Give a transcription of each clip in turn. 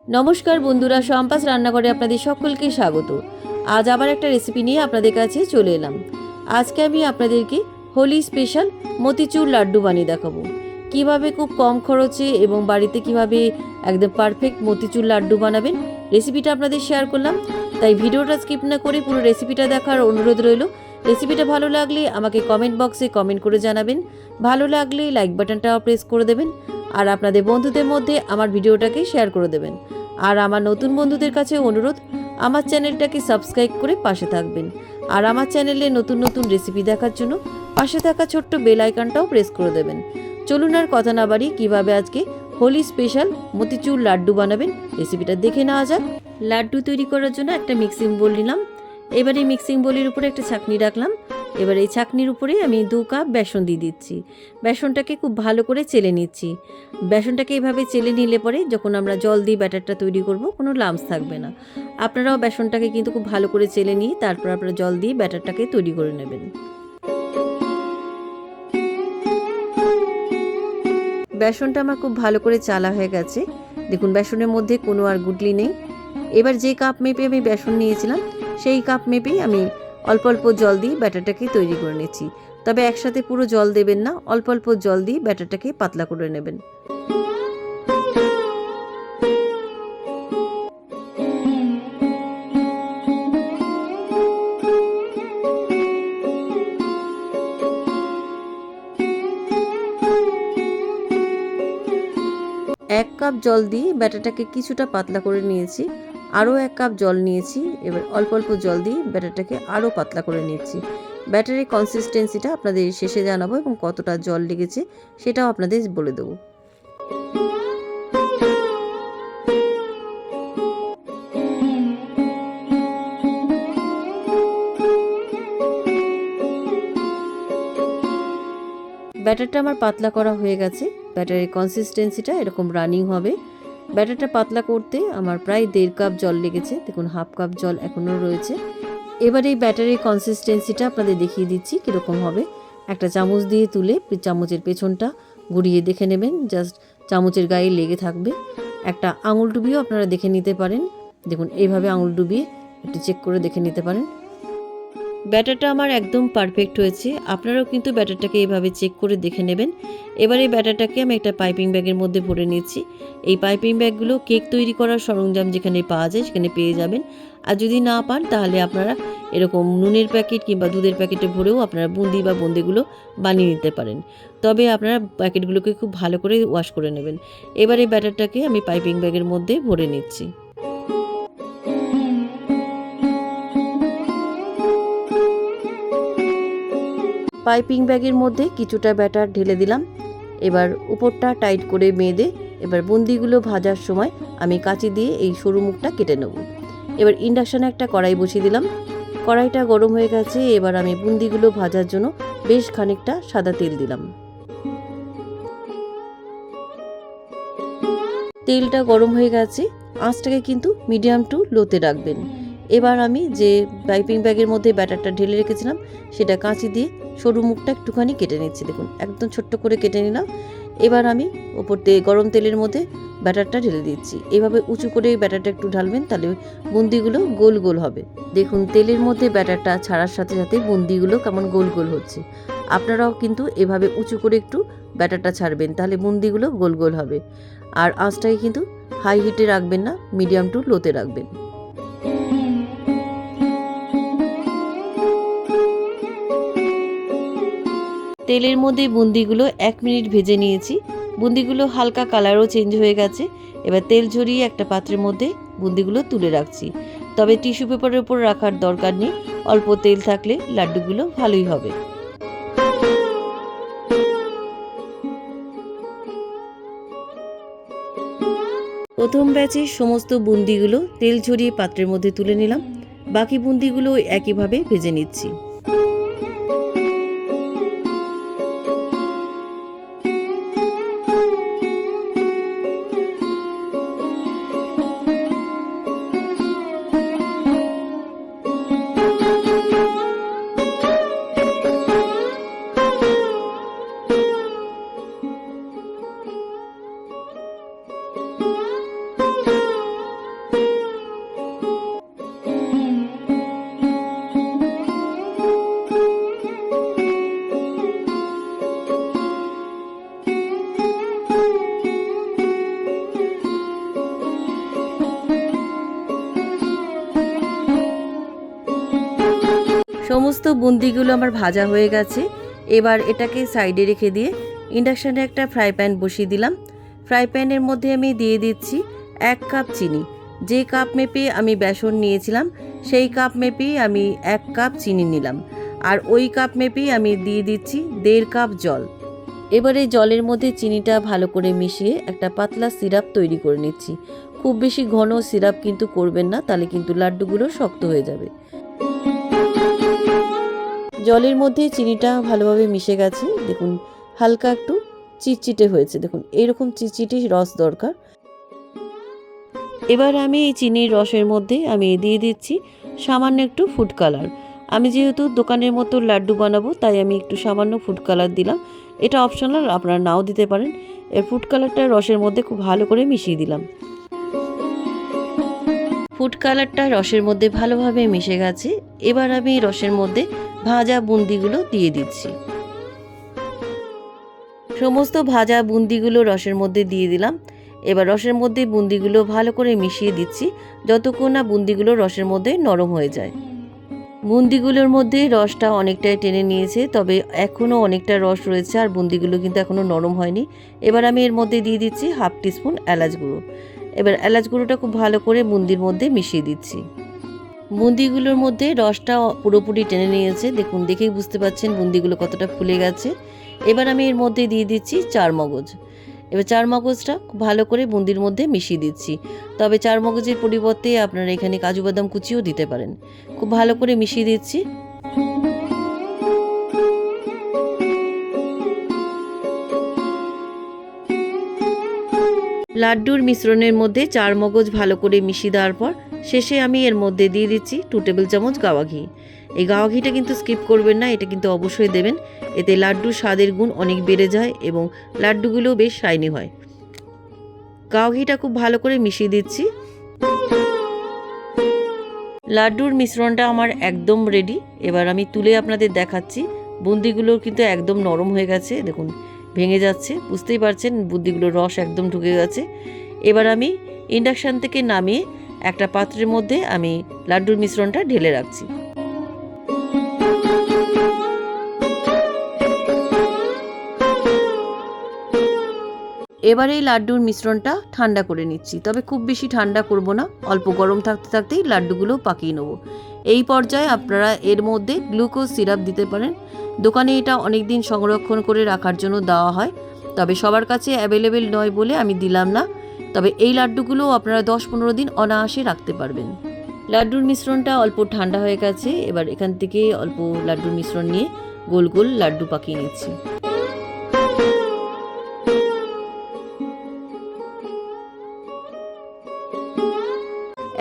নমস্কার বন্ধুরা, সম্পাস রান্নাঘরে আপনাদের সকলকে স্বাগত। আজ আবার একটা রেসিপি নিয়ে আপনাদের কাছে চলে এলাম। আজকে আমি আপনাদেরকে হোলি স্পেশাল মতিচুর লাড্ডু বানিয়ে দেখাবো। কিভাবে খুব কম খরচে এবং বাড়িতে কিভাবে একদম পারফেক্ট মতিচুর লাড্ডু বানাবেন, রেসিপিটা আপনাদের শেয়ার করলাম। তাই ভিডিওটা স্কিপ না করে পুরো রেসিপিটা দেখার অনুরোধ রইল। রেসিপিটা ভালো লাগলে আমাকে কমেন্ট বক্সে কমেন্ট করে জানাবেন। ভালো লাগলে লাইক বাটনটাও প্রেস করে দেবেন আর আপনাদের বন্ধুদের মধ্যে আমার ভিডিওটাকে শেয়ার করে দেবেন। আর আমার নতুন বন্ধুদের কাছে অনুরোধ, আমার চ্যানেলটাকে সাবস্ক্রাইব করে পাশে থাকবেন। আর আমার চ্যানেলে নতুন নতুন রেসিপি দেখার জন্য পাশে থাকা ছোট্ট বেল আইকনটাও প্রেস করে দেবেন। চলুন আর কথা না বাড়ি, কীভাবে আজকে হোলি স্পেশাল মতিচুর লাড্ডু বানাবেন রেসিপিটা দেখে নেওয়া যাক। লাড্ডু তৈরি করার জন্য একটা মিক্সিং বোল নিলাম। এবার এই মিক্সিং বোলের উপরে একটা ছাঁকনি রাখলাম। এবার এই ছাঁকনির উপরে আমি 2 কাপ বেসন দিয়ে দিচ্ছি। বেসনটাকে খুব ভালো করে চেলে নিচ্ছি। বেসনটাকে এভাবে চেলে নিলে পরে যখন আমরা জল দিয়ে ব্যাটারটা তৈরি করব, কোনো লাম্পস থাকবে না। আপনারাও বেসনটাকে কিন্তু খুব ভালো করে চেলে নিয়ে তারপর আপনারা জল দিয়ে ব্যাটারটাকে তৈরি করে নেবেন। বেসনটা আমার খুব ভালো করে চালা হয়ে গেছে। দেখুন বেসনের মধ্যে কোনো আর গুটলি নেই। এবার যে কাপ মেপে আমি বেসন নিয়েছিলাম সেই কাপ মেপেই আমি অল্প অল্প জল দিয়ে ব্যাটারটাকে তৈরি করে নিচ্ছি। তবে একসাথে পুরো জল দেবেন না, অল্প অল্প জল দিয়ে ব্যাটারটাকে পাতলা করে নেবেন। এক কাপ জল দিয়ে ব্যাটারটাকে কিছুটা পাতলা করে নিয়েছি। আরও 1 কাপ জল নিয়েছি। এবার অল্প অল্প জল দিয়ে ব্যাটারটাকে আরও পাতলা করে নিচ্ছি। ব্যাটারের কনসিস্টেন্সিটা আপনাদের শেষে জানাবো এবং কতটা জল লেগেছে সেটাও আপনাদের বলে দেবো। ব্যাটারটা আমার পাতলা করা হয়ে গেছে। ব্যাটারের কনসিস্টেন্সিটা এরকম রানিং হবে। ব্যাটারটা পাতলা করতে আমার প্রায় 1.5 কাপ জল লেগেছে। দেখুন 1/2 কাপ জল এখনও রয়েছে। এবার এই ব্যাটারের কনসিস্টেন্সিটা আপনাদের দেখিয়ে দিচ্ছি কীরকম হবে। একটা চামচ দিয়ে তুলে চামচের পেছনটা ঘুরিয়ে দেখে নেবেন, জাস্ট চামচের গায়ে লেগে থাকবে। একটা আঙুল ডুবিয়েও আপনারা দেখে নিতে পারেন। দেখুন এইভাবে আঙুল ডুবিয়ে একটু চেক করে দেখে নিতে পারেন। ব্যাটারটা আমার একদম পারফেক্ট হয়েছে। আপনারাও কিন্তু ব্যাটারটাকে এভাবে চেক করে দেখে নেবেন। এবার এই ব্যাটারটাকে আমি একটা পাইপিং ব্যাগের মধ্যে ভরে নিচ্ছি। এই পাইপিং ব্যাগগুলো কেক তৈরি করার সরঞ্জাম যেখানে পাওয়া যায় সেখানে পেয়ে যাবেন। আর যদি না পান তাহলে আপনারা এরকম নুনের প্যাকেট কিংবা দুধের প্যাকেটে ভরেও আপনারা বুন্দি বা বোঁদেগুলো বানিয়ে নিতে পারেন। তবে আপনারা প্যাকেটগুলোকে খুব ভালো করে ওয়াশ করে নেবেন। এবার এই ব্যাটারটাকে আমি পাইপিং ব্যাগের মধ্যে ভরে নিচ্ছি। পাইপিং ব্যাগের মধ্যে কিছুটা ব্যাটার ঢেলে দিলাম। এবার উপরটা টাইট করে বেঁধে এবার বুন্দিগুলো ভাজার সময় আমি কাঁচি দিয়ে এই সরু মুখটা কেটে নেব। এবার ইন্ডাকশানে একটা কড়াই বসিয়ে দিলাম। কড়াইটা গরম হয়ে গেছে। এবার আমি বুন্দিগুলো ভাজার জন্য বেশ খানিকটা সাদা তেল দিলাম। তেলটা গরম হয়ে গেছে। আঁচটাকে কিন্তু মিডিয়াম টু লোতে রাখবেন। এবার আমি যে পাইপিং ব্যাগের মধ্যে ব্যাটারটা ঢেলে রেখেছিলাম সেটা কাঁচি দিয়ে সরু মুখটা একটুখানি কেটে নিচ্ছি। দেখুন একদম ছোট্ট করে কেটে নিলাম। এবার আমি ওপর গরম তেলের মধ্যে ব্যাটারটা ঢেলে দিচ্ছি। এভাবে উঁচু করে ব্যাটারটা একটু ঢালবেন, তাহলে বুন্দিগুলো গোল গোল হবে। দেখুন তেলের মধ্যে ব্যাটারটা ছাড়ার সাথে সাথে বুন্দিগুলো কেমন গোল গোল হচ্ছে। আপনারাও কিন্তু এভাবে উঁচু করে একটু ব্যাটারটা ছাড়বেন, তাহলে বুন্দিগুলো গোল গোল হবে। আর আঁচটাকে কিন্তু হাই হিটে রাখবেন না, মিডিয়াম টু লোতে রাখবেন। তেলের মধ্যে বুন্দিগুলো 1 মিনিট ভেজে নিয়েছি। বুন্দিগুলো হালকা কালারও চেঞ্জ হয়ে গেছে। এবার তেল ঝরিয়ে একটা পাত্রের মধ্যে বুন্দিগুলো তুলে রাখছি। তবে টিস্যু পেপারের উপর রাখার দরকার নেই, অল্প তেল থাকলে লাড্ডুগুলো ভালোই হবে। প্রথম ব্যাচে সমস্ত বুন্দিগুলো তেল ঝরিয়ে পাত্রের মধ্যে তুলে নিলাম। বাকি বুন্দিগুলো একইভাবে ভেজে নিচ্ছি। সমস্ত বুন্দিগুলো আমার ভাজা হয়ে গেছে। এবার এটাকে সাইডে রেখে দিয়ে ইন্ডাকশানে একটা ফ্রাই প্যান বসিয়ে দিলাম। ফ্রাই প্যানের মধ্যে আমি দিয়ে দিচ্ছি 1 কাপ চিনি। যে কাপ মেপে আমি বেসন নিয়েছিলাম সেই কাপ মেপেই আমি 1 কাপ চিনি নিলাম, আর ওই কাপ মেপেই আমি দিয়ে দিচ্ছি 1.5 কাপ জল। এবারে জলের মধ্যে চিনিটা ভালো করে মিশিয়ে একটা পাতলা সিরাপ তৈরি করে নিচ্ছি। খুব বেশি ঘন সিরাপ কিন্তু করবেন না, তাহলে কিন্তু লাড্ডুগুলো শক্ত হয়ে যাবে। জলের মধ্যে চিনিটা ভালোভাবে মিশে গেছে। দেখুন হালকা একটু চিটচিটে হয়েছে, দেখুন এইরকম চিটচিটে রস দরকার। এবার আমি এই চিনির রসের মধ্যে আমি দিয়ে দিচ্ছি সামান্য একটু ফুড কালার। আমি যেহেতু দোকানের মতো লাড্ডু বানাবো তাই আমি একটু সামান্য ফুড কালার দিলাম। এটা অপশনাল, আপনারা নাও দিতে পারেন। এর ফুড কালারটা রসের মধ্যে খুব ভালো করে মিশিয়ে দিলাম। ফুড কালারটা রসের মধ্যে ভালোভাবে মিশে গেছে। এবার আমি রসের মধ্যে ভাজা বুন্দিগুলো দিয়ে দিচ্ছি। সমস্ত ভাজা বুন্দিগুলো রসের মধ্যে দিয়ে দিলাম। এবার রসের মধ্যে বুন্দিগুলো ভালো করে মিশিয়ে দিচ্ছি যতক্ষণ না বুন্দিগুলো রসের মধ্যে নরম হয়ে যায়। বুন্দিগুলোর মধ্যে রসটা অনেকটাই টেনে নিয়েছে, তবে এখনও অনেকটা রস রয়েছে আর বুন্দিগুলো কিন্তু এখনও নরম হয়নি। এবার আমি এর মধ্যে দিয়ে দিচ্ছি 1/2 টিস্পুন এলাচ গুঁড়ো। এবার এলাচ গুঁড়োটা খুব ভালো করে বুন্দির মধ্যে মিশিয়ে দিচ্ছি। বুন্দিগুলোর মধ্যে রসটা পুরোপুরি টেনে নিয়েছে, দেখুন দেখেই বুঝতে পারছেন বুন্দিগুলো কতটা ফুলে গেছে। এবার আমি এর মধ্যে দিয়ে দিচ্ছি 4 মগজ। এবার 4 মগজটা খুব ভালো করে বুন্দির মধ্যে মিশিয়ে দিচ্ছি, তবে 4 মগজের পরিবর্তে আপনারা এখানে কাজু বাদাম কুচিও দিতে পারেন। খুব ভালো করে মিশিয়ে দিচ্ছি। লাড্ডুর মিশ্রণের মধ্যে 4 মগজ ভালো করে মিশিয়ে দেওয়ার পর শেষে আমি এর মধ্যে দিয়ে দিচ্ছি 2 টেবিল চামচ গাওয়া ঘি। এই গাওয়া ঘিটা কিন্তু স্কিপ করবেন না, এটা কিন্তু অবশ্যই দেবেন। এতে লাড্ডুর স্বাদের গুণ অনেক বেড়ে যায় এবং লাড্ডুগুলো বেশ শাইনি হয়। গাওয়া ঘিটা খুব ভালো করে মিশিয়ে দিচ্ছি। লাড্ডুর মিশ্রণটা আমার একদম রেডি। এবার আমি তুলে আপনাদের দেখাচ্ছি। বুন্দিগুলো কিন্তু একদম নরম হয়ে গেছে, দেখুন ভেঙে যাচ্ছে, বুঝতেই পারছেন বুন্দিগুলোর রস একদম ঢুকে গেছে। এবার আমি ইন্ডাকশান থেকে নামিয়ে একটা পাত্রের মধ্যে আমি লাড্ডুর মিশ্রণটা ঢেলে রাখছি। এবার এই লাড্ডুর মিশ্রণটা ঠান্ডা করে নিচ্ছি, তবে খুব বেশি ঠান্ডা করব না, অল্প গরম থাকতে থাকতেই লাড্ডুগুলো পাকিয়ে নেব। এই পর্যায়ে আপনারা এর মধ্যে গ্লুকোজ সিরাপ দিতে পারেন। দোকানে এটা অনেক দিন সংরক্ষণ করে রাখার জন্য দেওয়া হয়, তবে সবার কাছে অ্যাভেলেবেল নয় বলে আমি দিলাম না। তবে এই লাড্ডুগুলো আপনারা 10-15 দিন অনায়াসে রাখতে পারবেন। লাড্ডুর মিশ্রণটা অল্প ঠান্ডা হয়ে গেছে। এবার এখান থেকে অল্প লাড্ডুর মিশ্রণ নিয়ে গোল গোল লাড্ডু পাকিয়ে নিচ্ছি।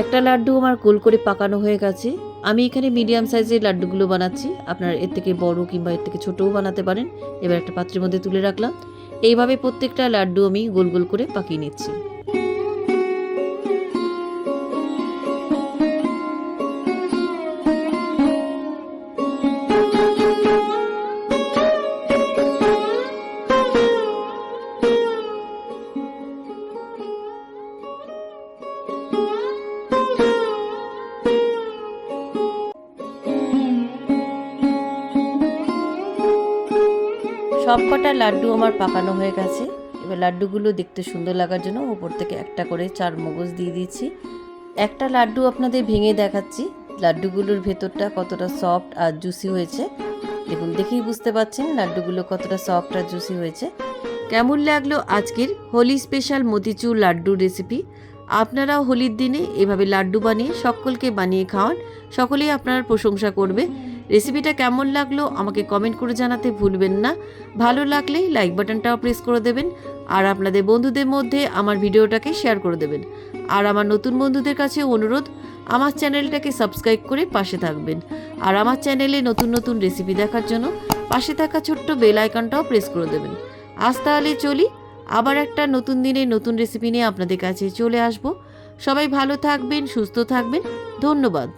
একটা লাড্ডু আমার গোল করে পাকানো হয়ে গেছে। আমি এখানে মিডিয়াম সাইজের লাড্ডুগুলো বানাচ্ছি, আপনারা এর থেকে বড় কিংবা এর থেকে ছোটও বানাতে পারেন। এবার একটা পাত্রের মধ্যে তুলে রাখলাম। এইভাবে প্রত্যেকটা লাড্ডু আমি গোল গোল করে পাকিয়ে নিচ্ছি। সবকটা লাড্ডু আমার পাকানো হয়ে গেছে। এবার লাড্ডুগুলো দেখতে সুন্দর লাগার জন্য উপর থেকে একটা করে 4 মগজ দিয়ে দিচ্ছি। একটা লাড্ডু আপনাদের ভেঙে দেখাচ্ছি, লাড্ডুগুলোর ভেতরটা কতটা সফট আর জুসি হয়েছে। দেখুন দেখেই বুঝতে পারছেন লাড্ডুগুলো কতটা সফট আর জুসি হয়েছে। কেমন লাগলো আজকের হোলি স্পেশাল মতিচুর লাড্ডু রেসিপি? আপনারাও হোলির দিনে এভাবে লাড্ডু বানিয়ে সকলকে বানিয়ে খাওয়ান, সকলেই আপনার প্রশংসা করবে। রেসিপিটা কেমন লাগলো আমাকে কমেন্ট করে জানাতে ভুলবেন না। ভালো লাগলে লাইক বাটনটাও প্রেস করে দেবেন, আর আপনাদের বন্ধুদের মধ্যে আমার ভিডিওটাকে শেয়ার করে দেবেন। আর আমার নতুন বন্ধুদের কাছে অনুরোধ, আমার চ্যানেলটাকে সাবস্ক্রাইব করে পাশে থাকবেন। আর আমার চ্যানেলে নতুন নতুন রেসিপি দেখার জন্য পাশে থাকা ছোট্ট বেল আইকনটাও প্রেস করে দেবেন। আজ তাহলে চলি, আবার একটা নতুন দিনে নতুন রেসিপি নিয়ে আপনাদের কাছে চলে আসব। সবাই ভালো থাকবেন, সুস্থ থাকবেন। ধন্যবাদ।